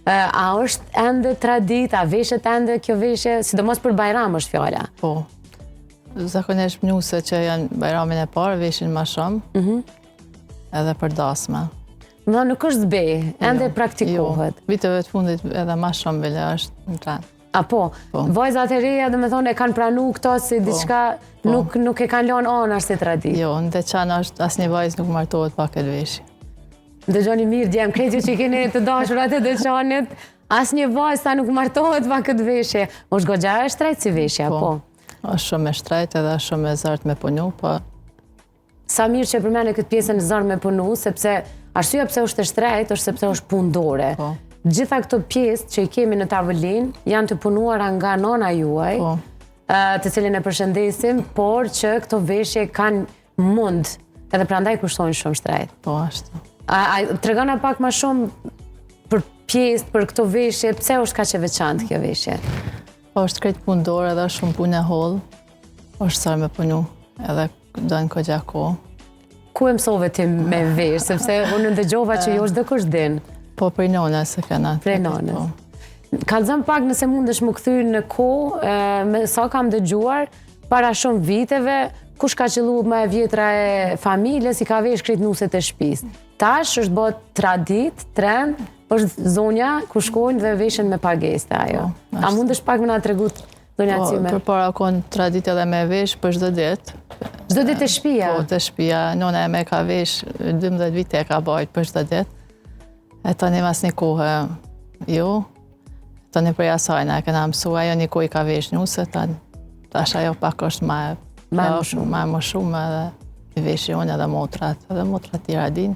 A është ende tradit, a veshet ende kjo veshje, sidomos për Bajram është fjala? Po. Zakonisht mnuse që janë Bajramin e parë, veshin ma shumë, edhe për dasma. Më nuk është zbe, ende praktikohet. Jo, viteve të fundit edhe ma shumë bile është në trend. A po, vajzat e reja dhe me thonë e kanë pranu këto si diçka nuk e kanë lënë anash si tradit. Jo, në Deçan është asnjë vajzë nuk martohet pa këtë veshje. Dëgjoni mirë djem, krejt ju që i keni të dashurat e Deçanit, asnjë vajzë sa nuk martohet pa këtë veshje. Është goxha e shtrejtë si veshja, po. Është shumë e shtrejtë edhe shumë e zartë me punu, po. Sa mirë që përmene këtë pjesën e zartë me punu, sepse arsyeja pse është e shtrejtë është sepse është pundore. Gjitha këto pjesë që i kemi në tavolinë janë të punuara nga nona juaj, të cilin e përshëndesim, por që këto veshje kanë mund, edhe prandaj kushtojnë shumë shtrejtë. Po, ashtu. Tregona pak ma shumë për pjesë, për këto veshje, pse është kaq e veçantë kjo veshje? Po, është krejt pundore edhe shumë punë e hollë, është sarë me punu, edhe dojnë kogja kohë. Ku e mësove ti me vesh, sepse unë ndëgjova që jo është dhe kush din? Po, prej nonës se kena. Prej nonës. Kallëzëm pak nëse mundesh më kthy në kohë, me sa kam dëgjuar, para shumë viteve, kush ka qëllu më e vjetra e familjes, i ka vesh krejt nuset e shtëpisë. Tash është bërë tradit, trend, është zonja ku shkojnë dhe veshen me pageste ajo. A mundesh pak më na tregu zonja cime? Për para konë tradit edhe me vesh për çdo ditë. Çdo ditë të shtëpia? Po, të shtëpia. Nona e me ka vesh 12 vite e ka bajt për çdo ditë. E tani mas një kohë, jo. Tani për jasajna e kena mësu, ajo një kohë i ka vesh nuse, tash ajo pak është ma më shumë edhe i vesh jonë edhe motrat tjera din.